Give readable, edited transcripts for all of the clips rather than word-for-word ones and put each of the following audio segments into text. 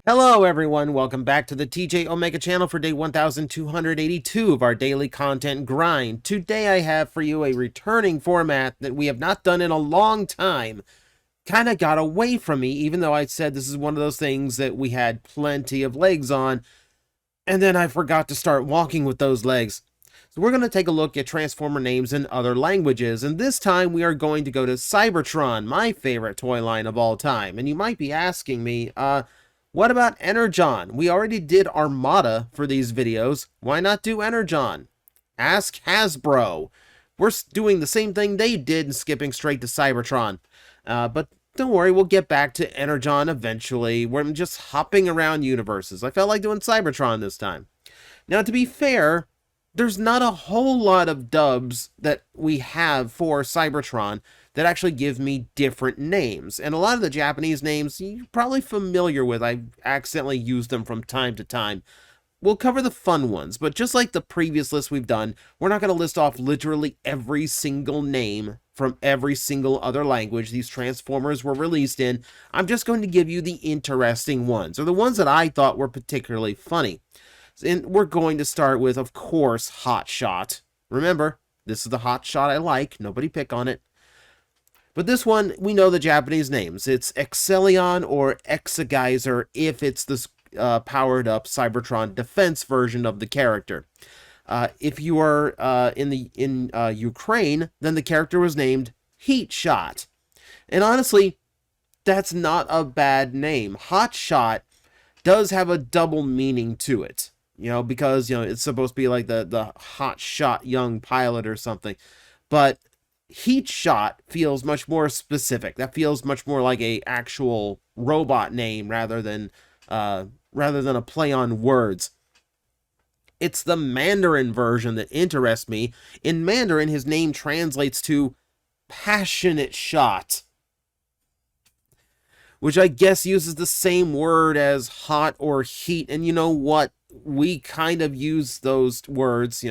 Hello everyone, welcome back to the TJOmega channel for day 1282 of our daily content grind. Today I have for you a returning format that we have not done in a long time. Kind of got away from me, even though I said this is one of those things that we had plenty of legs on, and then I forgot to start walking with those legs. So we're going to take a look at Transformer names in other languages, and this time we are going to go to Cybertron, my favorite toy line of all time. And you might be asking me, what about Energon? We already did Armada for these videos. Why not do Energon? Ask Hasbro. We're doing the same thing they did and skipping straight to Cybertron. But don't worry, we'll get back to Energon eventually. We're just hopping around universes. I felt like doing Cybertron this time. Now, to be fair, there's not a whole lot of dubs that we have for Cybertron that actually give me different names. And a lot of the Japanese names you're probably familiar with. I've accidentally used them from time to time. We'll cover the fun ones, but just like the previous list we've done, we're not going to list off literally every single name from every single other language these Transformers were released in. I'm just going to give you the interesting ones, or the ones that I thought were particularly funny. And we're going to start with, of course, Hot Shot. Remember, this is the Hot Shot I like. Nobody pick on it. But this one, we know the Japanese names. It's Excellion or Exegeyser if it's this powered-up Cybertron defense version of the character. If you are in Ukraine, then the character was named Heat Shot. And honestly, that's not a bad name. Hot Shot does have a double meaning to it. Because, it's supposed to be like the hot shot young pilot or something. But Heat Shot feels much more specific. That feels much more like a actual robot name rather than a play on words. It's the Mandarin version that interests me. In Mandarin, his name translates to Passionate Shot, which I guess uses the same word as hot or heat. And you know what? We kind of use those words,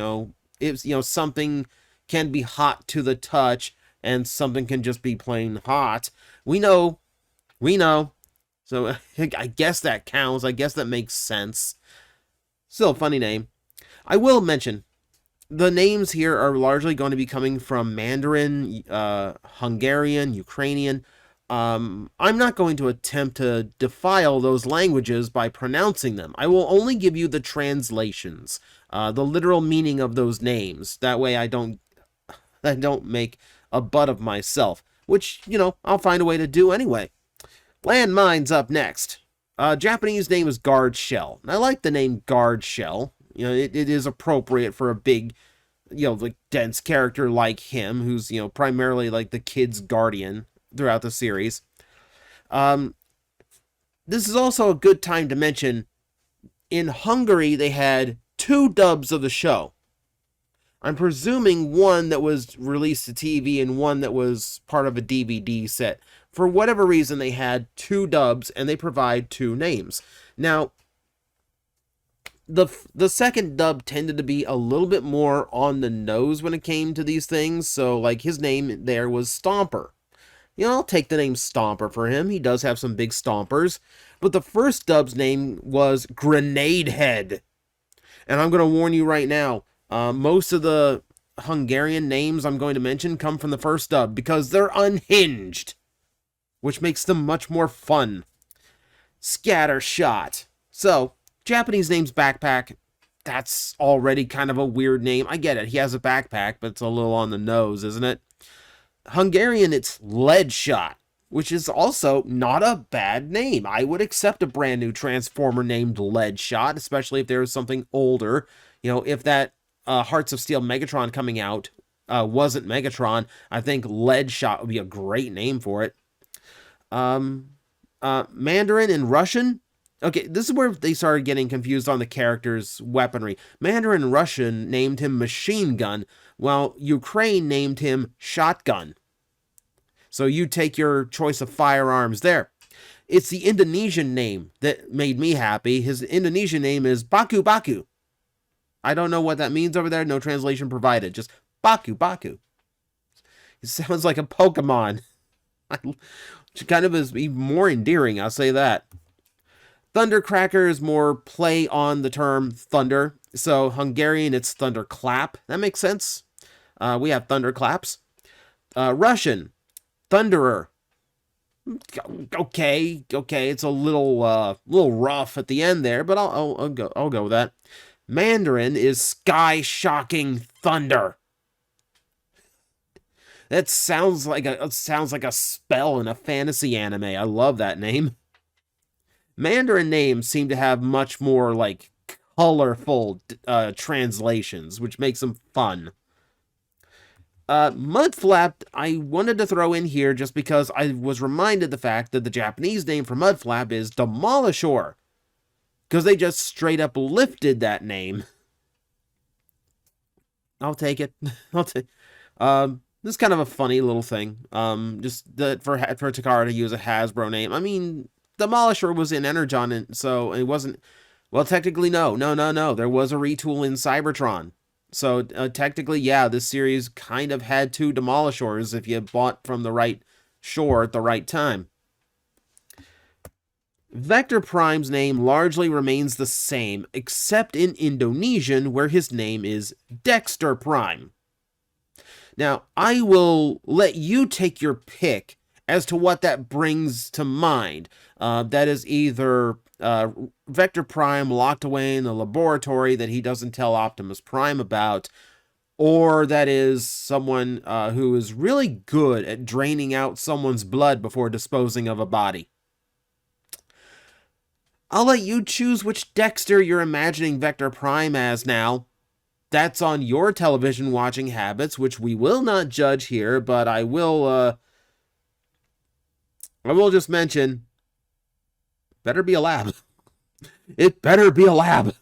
if something can be hot to the touch and something can just be plain hot. We know. So I guess that counts. I guess that makes sense. Still a funny name. I will mention, the names here are largely going to be coming from Mandarin, Hungarian, Ukrainian. I'm not going to attempt to defile those languages by pronouncing them. I will only give you the translations, the literal meaning of those names. That way I don't make a butt of myself, which, I'll find a way to do anyway. Landmine's up next. Japanese name is Guard Shell. I like the name Guard Shell. It is appropriate for a big, like dense character like him, who's, primarily like the kid's guardian throughout the series. This is also a good time to mention, in Hungary they had 2 dubs of the show. I'm presuming one that was released to TV and one that was part of a DVD set. For whatever reason, they had 2 dubs and they provide 2 names. Now, the second dub tended to be a little bit more on the nose when it came to these things. So, like, his name there was Stomper. I'll take the name Stomper for him. He does have some big stompers. But the first dub's name was Grenade Head. And I'm going to warn you right now, most of the Hungarian names I'm going to mention come from the first dub because they're unhinged, which makes them much more fun. Scattershot. So, Japanese name's Backpack. That's already kind of a weird name. I get it. He has a backpack, but it's a little on the nose, isn't it? Hungarian, it's Lead Shot, which is also not a bad name. I would accept a brand new Transformer named Lead Shot, especially if there was something older. If that Hearts of Steel Megatron coming out wasn't Megatron, I think Lead Shot would be a great name for it. Mandarin and Russian. Okay, this is where they started getting confused on the character's weaponry. Mandarin Russian named him Machine Gun, while Ukraine named him Shotgun. So you take your choice of firearms there. It's the Indonesian name that made me happy. His Indonesian name is Baku Baku. I don't know what that means over there. No translation provided. Just Baku Baku. It sounds like a Pokemon. Which kind of is even more endearing, I'll say that. Thundercracker is more play on the term thunder. So Hungarian, it's thunderclap. That makes sense. We have thunderclaps. Russian, thunderer. Okay. It's a little rough at the end there, but I'll go with that. Mandarin is sky-shocking thunder. That sounds like a spell in a fantasy anime. I love that name. Mandarin names seem to have much more like colorful translations, which makes them fun. Mudflap, I wanted to throw in here just because I was reminded the fact that the Japanese name for Mudflap is Demolishor. Because they just straight up lifted that name. I'll take it. This is kind of a funny little thing. Just that for Takara to use a Hasbro name. I mean, Demolisher was in Energon, and so it wasn't... Well, technically, no. There was a retool in Cybertron. So, technically, yeah, this series kind of had two Demolishors if you bought from the right shore at the right time. Vector Prime's name largely remains the same, except in Indonesian, where his name is Dexter Prime. Now, I will let you take your pick as to what that brings to mind. That is either Vector Prime locked away in the laboratory that he doesn't tell Optimus Prime about, or that is someone who is really good at draining out someone's blood before disposing of a body. I'll let you choose which Dexter you're imagining Vector Prime as now. That's on your television watching habits, which we will not judge here, but I will just mention, better be a lab. It better be a lab.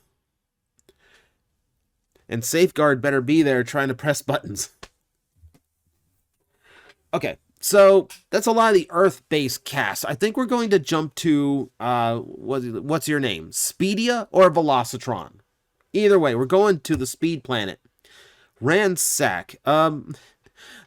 And Safeguard better be there trying to press buttons. Okay, so that's a lot of the Earth-based cast. I think we're going to jump to, what's your name? Speedia or Velocitron? Either way, we're going to the Speed Planet. Ransack.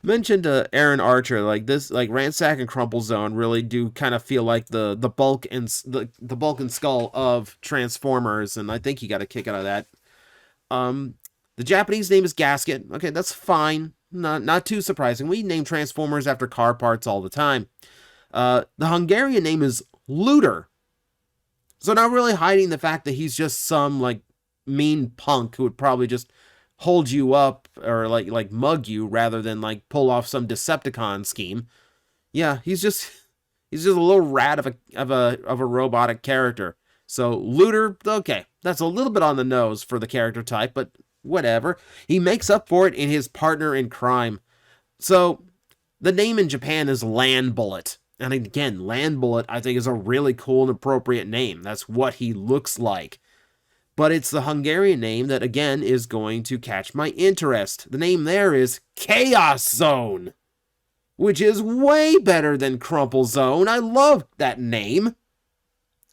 Mentioned Aaron Archer, like this, like Ransack and Crumple Zone really do kind of feel like the bulk and the bulk and skull of Transformers, and I think you got a kick out of that. The Japanese name is Gasket. Okay, that's fine. Not too surprising. We name Transformers after car parts all the time. The Hungarian name is Looter. So not really hiding the fact that he's just some like mean punk who would probably just hold you up or like mug you rather than like pull off some Decepticon scheme. Yeah, he's just a little rat of a robotic character. So Looter, okay, that's a little bit on the nose for the character type, but whatever. He makes up for it in his partner in crime. So the name in Japan is Land Bullet. And again, Land Bullet I think is a really cool and appropriate name. That's what he looks like. But it's the Hungarian name that, again, is going to catch my interest. The name there is Chaos Zone, which is way better than Crumple Zone. I love that name.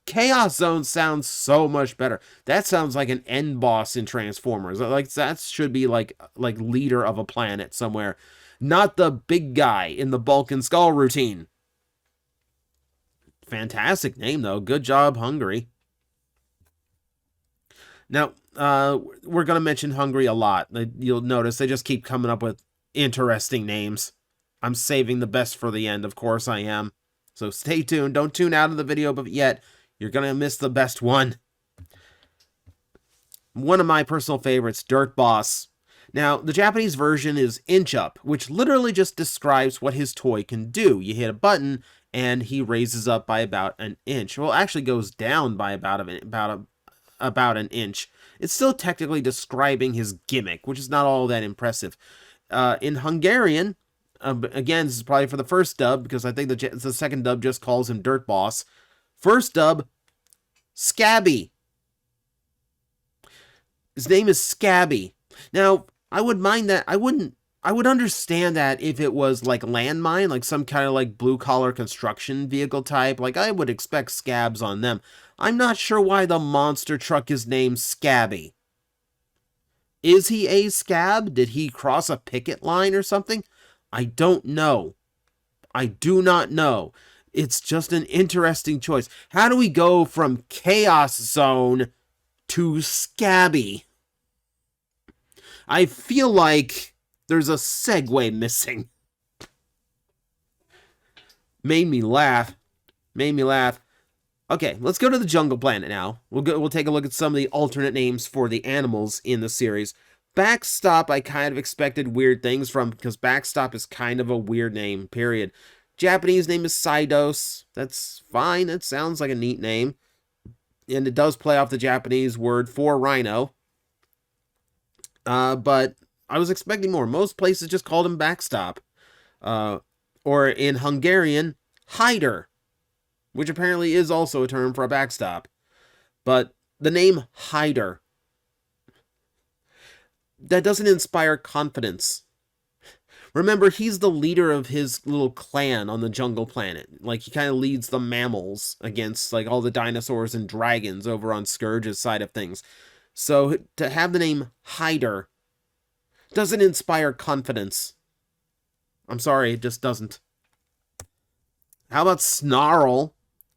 Chaos Zone sounds so much better. That sounds like an end boss in Transformers. Like that should be like leader of a planet somewhere, not the big guy in the Bulk and Skull routine. Fantastic name, though. Good job, Hungary. Now, we're going to mention Hungary a lot. You'll notice they just keep coming up with interesting names. I'm saving the best for the end, of course I am. So stay tuned. Don't tune out of the video but yet. You're going to miss the best one. One of my personal favorites, Dirt Boss. Now, the Japanese version is Inch Up, which literally just describes what his toy can do. You hit a button, and he raises up by about an inch. Well, actually goes down by about an inch. It's still technically describing his gimmick, which is not all that impressive. In Hungarian, again, this is probably for the first dub, because I think the second dub just calls him Dirt Boss. First dub, Scabby. His name is Scabby. Now, I would mind that. I would understand that if it was like Landmine, like some kind of like blue-collar construction vehicle type. Like, I would expect scabs on them. I'm not sure why the monster truck is named Scabby. Is he a scab? Did he cross a picket line or something? I don't know. I do not know. It's just an interesting choice. How do we go from Chaos Zone to Scabby? I feel like there's a segue missing. Made me laugh. Okay, let's go to the Jungle Planet now. We'll take a look at some of the alternate names for the animals in the series. Backstop, I kind of expected weird things from, because Backstop is kind of a weird name, period. Japanese name is Cydos. That's fine. That sounds like a neat name. And it does play off the Japanese word for rhino. But I was expecting more. Most places just called him Backstop. Or in Hungarian, Hider, which apparently is also a term for a backstop. But the name Hider, that doesn't inspire confidence. Remember, he's the leader of his little clan on the Jungle Planet. Like, he kind of leads the mammals against, like, all the dinosaurs and dragons over on Scourge's side of things. So, to have the name Hider doesn't inspire confidence. I'm sorry, it just doesn't. How about Snarl?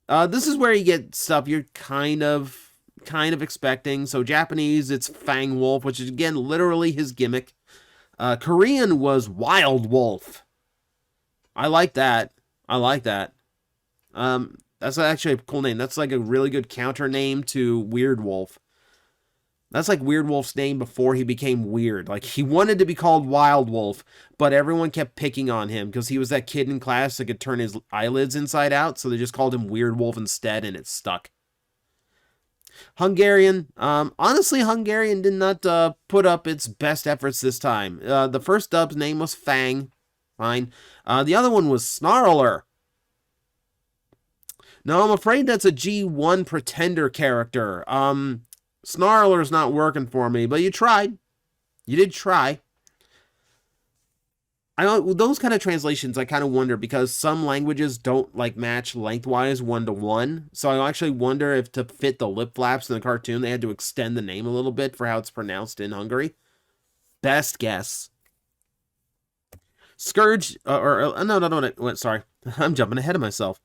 This is where you get stuff you're kind of expecting. So Japanese, it's Fang Wolf, which is, again, literally his gimmick. Korean was Wild Wolf. I like that. That's actually a cool name. That's like a really good counter name to Weird Wolf. That's like Weird Wolf's name before he became weird. Like, he wanted to be called Wild Wolf, but everyone kept picking on him because he was that kid in class that could turn his eyelids inside out, so they just called him Weird Wolf instead, and it stuck. Hungarian. Honestly, Hungarian did not put up its best efforts this time. The first dub's name was Fang. Fine. The other one was Snarler. No, I'm afraid that's a G1 Pretender character. Snarler's not working for me, but you tried. You did try. Those kind of translations, I kind of wonder, because some languages don't like match lengthwise 1-to-1. So I actually wonder if to fit the lip flaps in the cartoon, they had to extend the name a little bit for how it's pronounced in Hungary. Best guess. Scourge, no, sorry. I'm jumping ahead of myself.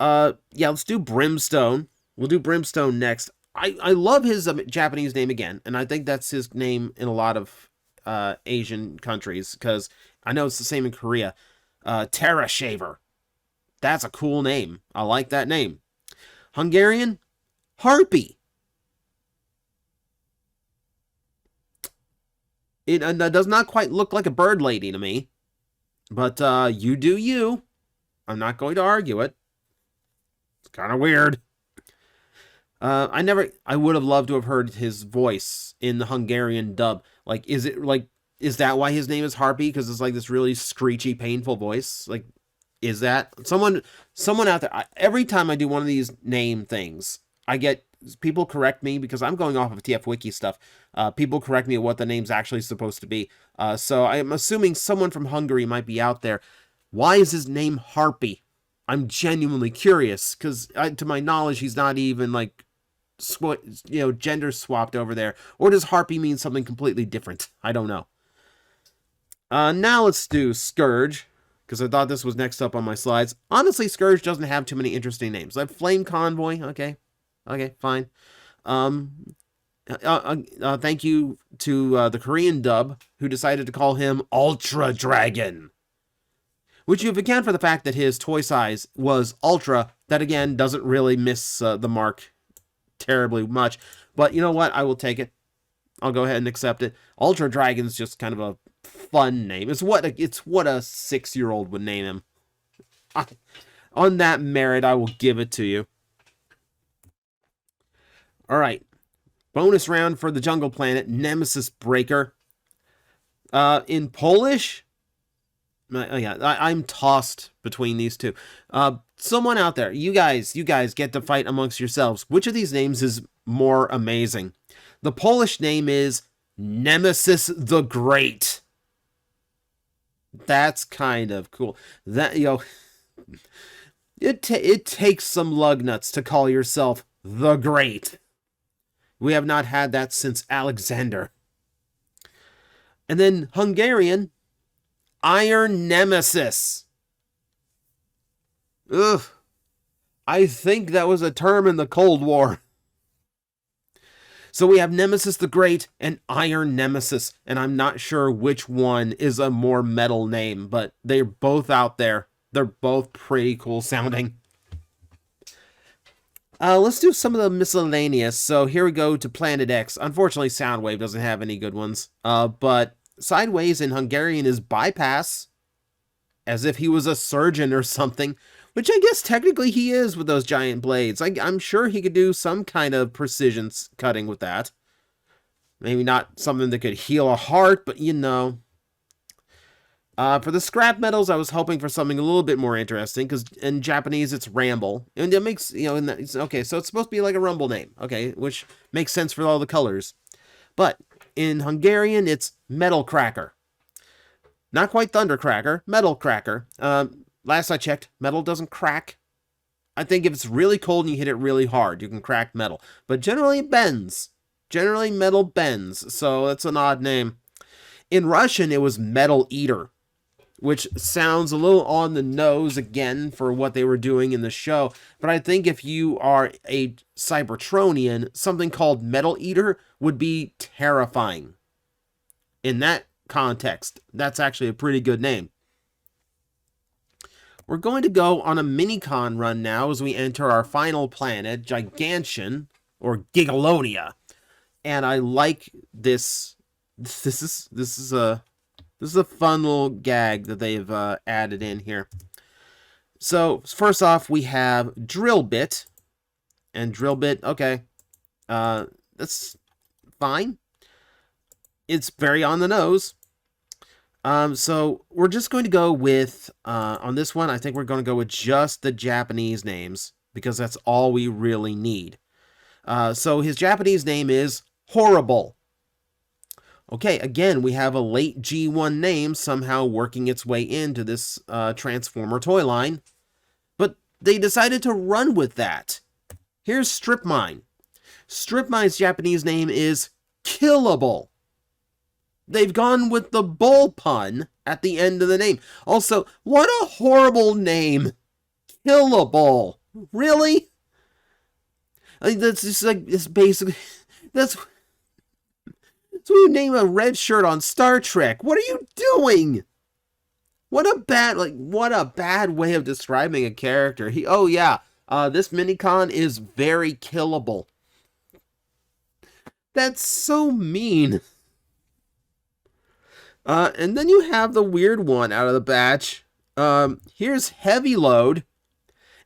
Yeah, let's do Brimstone. We'll do Brimstone next. I love his Japanese name again, and I think that's his name in a lot of Asian countries, because I know it's the same in Korea. Terra Shaver. That's a cool name. I like that name. Hungarian, Harpy. It does not quite look like a bird lady to me, but you do you. I'm not going to argue it. It's kind of weird. I would have loved to have heard his voice in the Hungarian dub. Like, is that why his name is Harpy? Because it's like this really screechy, painful voice? Like, is that? Someone out there, every time I do one of these name things, I get people correct me, because I'm going off of TF Wiki stuff. People correct me at what the name's actually supposed to be. So I'm assuming someone from Hungary might be out there. Why is his name Harpy? I'm genuinely curious, because to my knowledge, he's not even like gender swapped over there. Or does Harpy mean something completely different? I don't know. Now let's do Scourge, because I thought this was next up on my slides. Honestly, Scourge doesn't have too many interesting names. Like Flame Convoy, okay, fine. Thank you to the Korean dub, who decided to call him Ultra Dragon. Which, if you account for the fact that his toy size was ultra, that again doesn't really miss the mark terribly much. But you know what? I will take it. I'll go ahead and accept it. Ultra Dragon's just kind of a fun name. It's what a 6-year-old would name him. On that merit, I will give it to you. All right. Bonus round for the Jungle Planet, Nemesis Breaker. In Polish, yeah, I'm tossed between these two. Someone out there, you guys get to fight amongst yourselves. Which of these names is more amazing? The Polish name is Nemesis the Great. That's kind of cool. That, it takes some lug nuts to call yourself the Great. We have not had that since Alexander. And then Hungarian, Iron Nemesis. Ugh, I think that was a term in the Cold War. So we have Nemesis the Great and Iron Nemesis, and I'm not sure which one is a more metal name, but they're both out there. They're both pretty cool sounding. Let's do some of the miscellaneous. So here we go to Planet X. Unfortunately, Soundwave doesn't have any good ones. But Sideways in Hungarian is bypass, as if he was a surgeon or something, which I guess technically he is with those giant blades. I'm sure he could do some kind of precision cutting with that. Maybe not something that could heal a heart, but you know. For the scrap metals, I was hoping for something a little bit more interesting, because in Japanese it's Ramble. And it makes, you know, okay, so it's supposed to be like a Rumble name, okay, which makes sense for all the colors. But in Hungarian, it's Metal Cracker. Not quite Thundercracker, Metal Cracker. Last I checked, metal doesn't crack. I think if it's really cold and you hit it really hard, you can crack metal. But generally it bends. Generally metal bends, so that's an odd name. In Russian, it was Metal Eater, which sounds a little on the nose again for what they were doing in the show. But I think if you are a Cybertronian, something called Metal Eater would be terrifying. In that context, that's actually a pretty good name. We're going to go on a Minicon run now as we enter our final planet, Gigantian, or Gigalonia. And I like this. This is a fun little gag that they've added in here. So first off, we have Drill Bit, and Drill Bit. Okay, that's fine. It's very on the nose. So we're just going to go with on this one. I think we're going to go with just the Japanese names because that's all we really need. So his Japanese name is Horrible. Okay, again, we have a late G1 name somehow working its way into this Transformer toy line. But they decided to run with that. Here's Strip Mine. Strip Mine's Japanese name is Killable. They've gone with the bull pun at the end of the name. Also, what a horrible name. Killable. Really? I mean, that's just like, it's basically, that's what you name a red shirt on Star Trek. What are you doing? What a bad way of describing a character. This Minicon is very killable. That's so mean. And then you have the weird one out of the batch. Here's Heavy Load,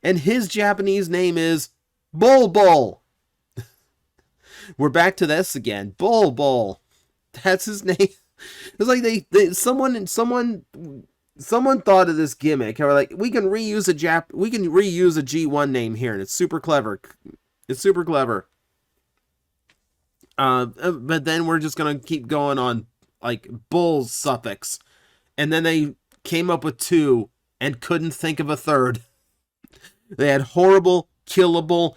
and his Japanese name is Bulbul. We're back to this again. Bulbul. That's his name. It's like someone thought of this gimmick. They were like, we can reuse a G1 name here, and it's super clever. It's super clever. But then we're just gonna keep going on like bull suffix, and then they came up with two and couldn't think of a third. They had horrible, killable,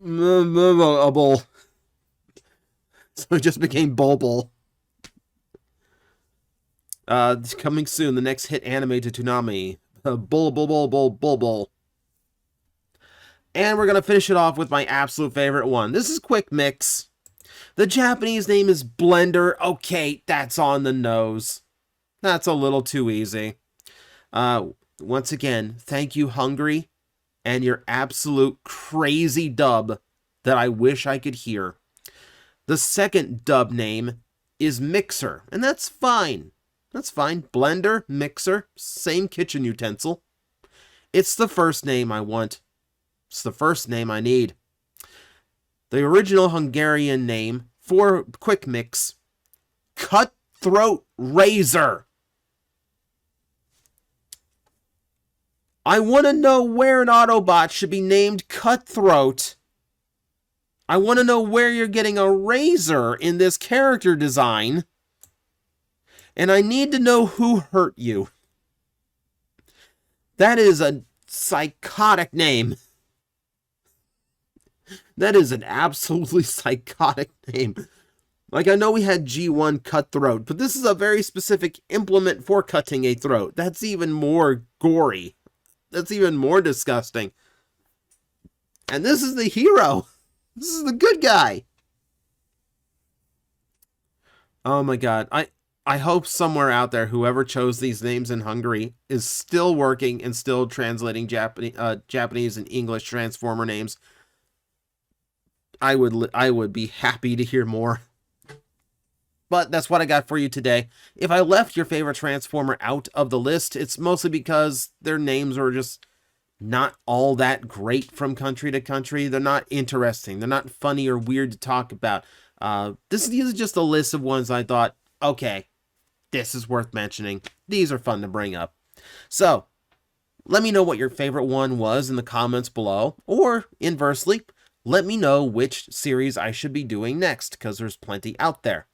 bull. So it just became Bulbul. Coming soon, the next hit anime to Toonami. Bull. And we're going to finish it off with my absolute favorite one. This is Quickmix. The Japanese name is Blender. Okay, that's on the nose. That's a little too easy. Once again, thank you, Hungary, and your absolute crazy dub that I wish I could hear. The second dub name is Mixer, and that's fine. That's fine. Blender, Mixer, same kitchen utensil. It's the first name I want. It's the first name I need. The original Hungarian name for Quickmix, Cutthroat Razor. I want to know where an Autobot should be named Cutthroat. I want to know where you're getting a razor in this character design. And I need to know who hurt you. That is a psychotic name. That is an absolutely psychotic name. Like, I know we had G1 Cutthroat, but this is a very specific implement for cutting a throat. That's even more gory. That's even more disgusting. And this is the hero. This is the good guy. Oh my god. I hope somewhere out there, whoever chose these names in Hungary is still working and still translating Japanese and English Transformer names. I would be happy to hear more. But that's what I got for you today. If I left your favorite Transformer out of the list, it's mostly because their names are just not all that great from country to country. They're not interesting. They're not funny or weird to talk about. These is just a list of ones I thought, okay, this is worth mentioning. These are fun to bring up. So, let me know what your favorite one was in the comments below, or inversely, let me know which series I should be doing next, because there's plenty out there.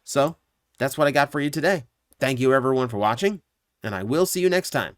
So, that's what I got for you today. Thank you everyone for watching, and I will see you next time.